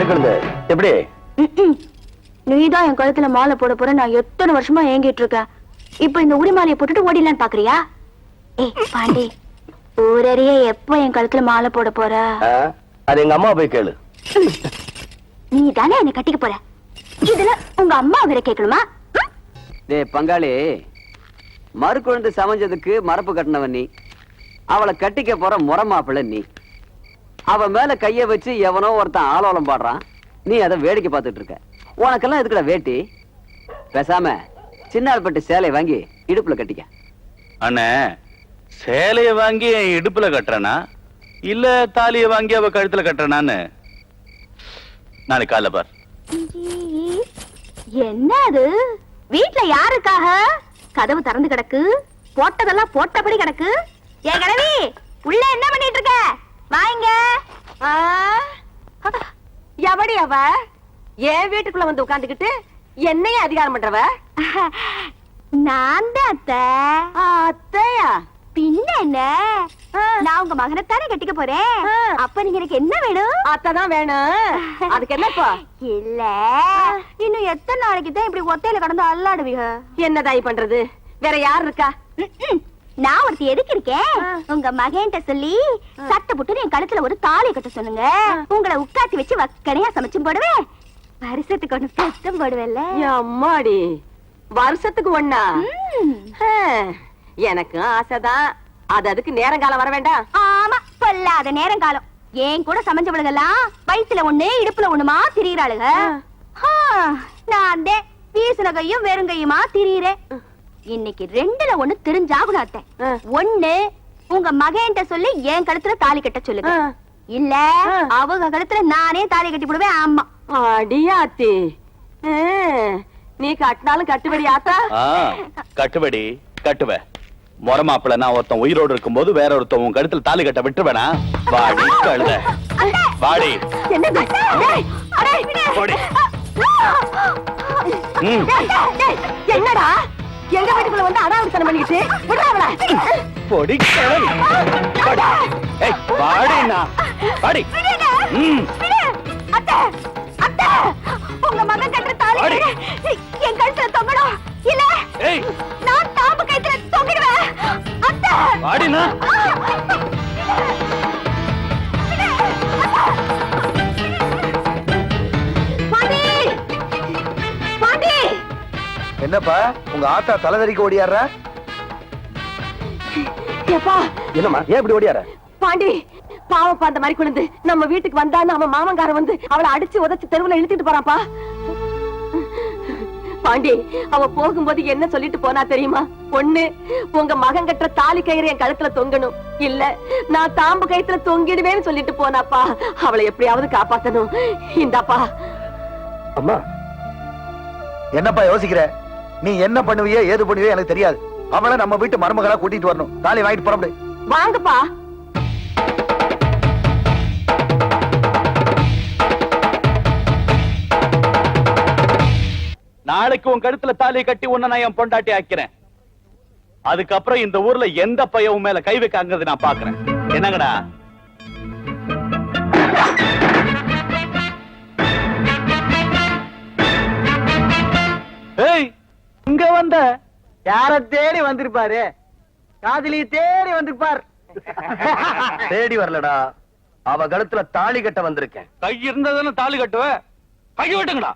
குழந்தை எப்படி? நீதான் என் கழுத்துல மாலை போட போற. நான் எத்தனை வருஷமா ஏங்கிட்டு இருக்கேன். இப்ப இந்த உரிமாலையை போட்டுட்டு ஓடிடலான்னு பாக்குறியா? ஏய் பாண்டி, ஊரறிய எப்ப என் கழுத்துல மாலை போட போற? அது எங்க அம்மா போய் கேளு. நீ தானே என்ன கட்டிக்க போற. இதுல உங்க அம்மா வேற கேட்கணுமா? டேய் பங்காளி, மறு குழந்தை சமைஞ்சதுக்கு மரப்பு கட்டினவன் நீ. அவளை கட்டிக்க போற முறை மாப்பிள்ள நீ. அவ மேல கைய வச்சு எவனோ ஒருத்தன் ஆலோலம் பாடுறான். நீ அதை வேடிக்கை பார்த்துட்டு இருக்க. உனக்கெல்லாம் எதுக்குடா வேட்டி? பேசாம சின்னாள்பட்டு சேலை வாங்கி இடுப்புல கட்டிக்க. அண்ணே, சேலைய வாங்கி என் இடுப்புல கட்டுறனா இல்ல தாலிய வாங்கி அவ கழுத்துல கட்டுறனான்னு நாளைக்கு காலைல பார். என்ன அது? வீட்டுல யாருக்காக கதவு திறந்து கிடக்கு? போட்டதெல்லாம் போட்டபடி கிடக்கு. ஏன் கிழவி, உள்ள என்ன பண்ணிட்டு இருக்க? வாங்க. எவடி அவ என் வீட்டுக்குள்ள வந்து உட்கார்ந்துகிட்டு என்னைய அதிகாரம் பண்றவ? நான் தான் அத்தை. அத்தையா? பின்ன என்ன, நான் உங்க மகனைத்தானே கட்டிக்க போறேன். அப்ப நீங்க எனக்கு என்ன வேணும்? அத்தைதான் வேணும். அதுக்கு என்னப்பா? இல்ல, இன்னும் எத்தனை நாளைக்கு தான் இப்படி ஒத்தையில கடந்து அல்லாடுவீங்க? என்னதாய் பண்றது? வேற யார் இருக்கா? நான் ஒருத்தி எதுக்கு இருக்கேன். உங்க மகன்கிட்ட சொல்லி சட்டை போட்டு என் கழுத்துல ஒரு தாலி கட்ட சொல்லுங்க. உங்களை உட்காத்தி வச்சு வக்கனையா சமைச்சும் போடுவேன். வருஷத்துக்கு ஒண்ணு கஷ்டம் போடுவேன்ல. அம்மாடி, வருஷத்துக்கு ஒண்ணா? எனக்கு ஆசைதான். அதுக்கு நேரங்காலம் வர வேண்டாம். ஆமா, பொல்லாத நேரங்காலம். ஏன் கூட சமைஞ்சவளுகெல்லாம் வயிற்றுல ஒண்ணு இடுப்புல ஒண்ணுமா திரியிறாளுக. நான் வீசுன கையும் வெறுங்கையுமா திரியிறேன். இன்னைக்கு ரெண்டுல ஒண்ணு தெரிஞ்சாகணும் அத்தை. ஒண்ணு, உங்க மகன்கிட்ட சொல்லி என் கழுத்துல தாலி கட்ட சொல்லுங்க. இல்ல அவங்க கழுத்துல நானே தாலி கட்டி போடுவேன். ஆமா. அடியாத்தி, நீ கட்டினாலும் கட்டுபடி ஆத்தா? கட்டுபடி கட்டுவ. முறை மாப்பிள்ள நான் ஒருத்தன் உயிரோடு இருக்கும் போது வேற ஒருத்தன் உன் கழுத்துல தாலி கட்ட விட்டுவேனா? வாடி கழுத, வாடி. என்னடா எங்க வீட்டுக்குள்ள வந்து அடாவடித்தனம் பண்ணிட்டு பொடி கிழவி. ஏய் வாடினா, வாடி. அத்தை, அத்தை, உங்க மகன் கட்டுற தாலி என் கழுத்துல தொங்கணும். இல்ல நான் தாம்பு கழுத்துல தொங்கிடுவேன். அத்தை, வாடினா. பாண்டி, பாண்டி. என்னப்பா உங்க ஆத்தா தலைதறிக்க ஓடியாடுற? என்னம்மா, ஏன் இப்படி ஓடியார? பாண்டி, பாவப்பா அந்த மாதிரி குழந்தை நம்ம வீட்டுக்கு வந்தான்னு அவன் மாமங்கார வந்து அவளை அடிச்சு உதச்சு தெருவுல இழுத்துட்டு போறாப்பா. பாண்டி, அவ போகும்போது என்ன சொல்லிட்டு போனா தெரியுமா? ஒண்ணு, உங்க மகன் கட்டுற தாலி கயிறு என் கழுத்துல தொங்கணும். இல்ல நான் தாம்பு கயித்துல தொங்கிடுவேன்னு சொல்லிட்டு போனாப்பா. அவளை எப்படியாவது காப்பாத்தணும். இந்தாப்பா. அம்மா, என்னப்பா யோசிக்கிற? நீ என்ன பண்ணுவியோ ஏது பண்ணுவியோ எனக்கு தெரியாது. அவளை நம்ம வீட்டு மருமகளா கூட்டிட்டு வரணும். தாலி வாங்கிட்டு போறோம். வாங்கப்பா. நாளைக்கு உன் கழுத்துல தாலியை கட்டி உன்னை நான் என் பொண்டாட்டி ஆக்கிறேன். அதுக்கப்புறம் இந்த ஊர்ல எந்த பையன் மேல கை வைக்காங்கிறது நான் பாக்குறேன். என்னங்கடா? ஏய், இங்க வந்த யார தேடி வந்திருப்பாரு? காதலி தேடி வந்திருப்பார். தேடி வரலடா, அவ கழுத்துல தாலி கட்ட வந்திருக்கேன். கை இருந்ததுன்னு தாலி கட்டுவ. கை விட்டுங்கடா.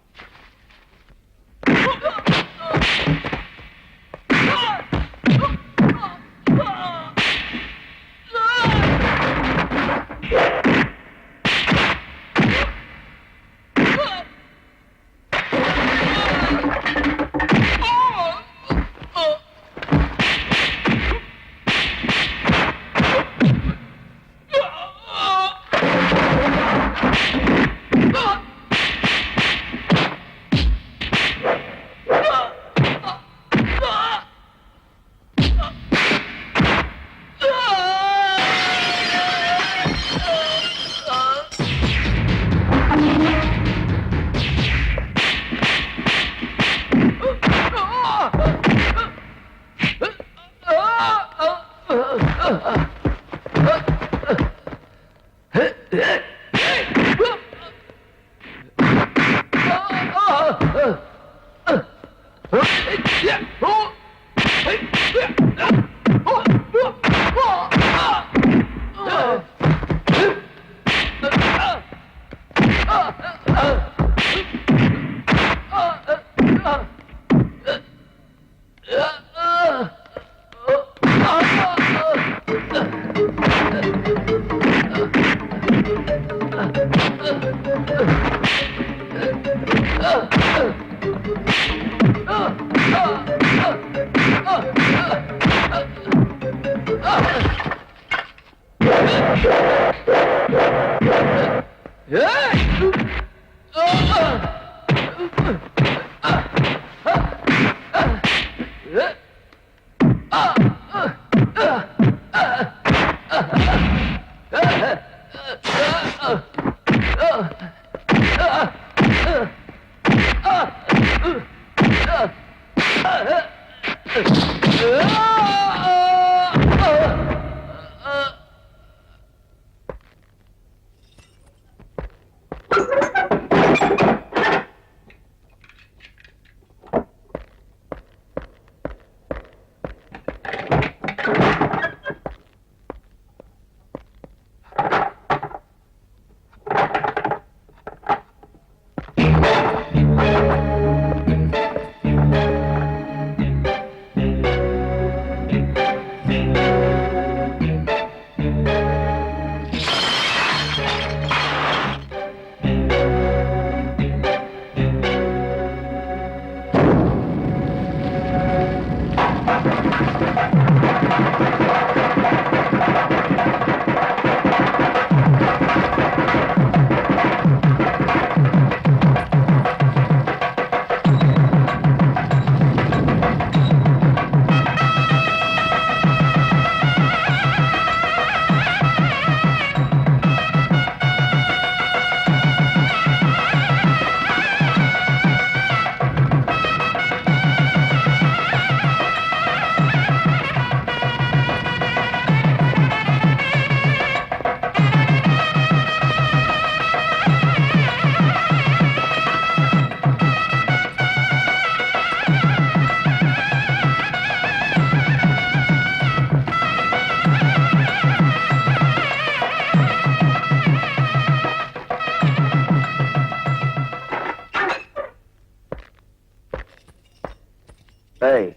ஏய்,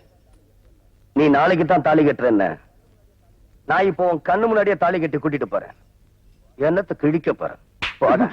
நீ நாளைக்கு தான் தாலி கட்டுறேன்ன, நான் இப்போ உன் கண்ணு முன்னாடியே தாலி கட்டி கூட்டிட்டு போறேன். என்னத்தை கிழிக்க போறேன். போடா.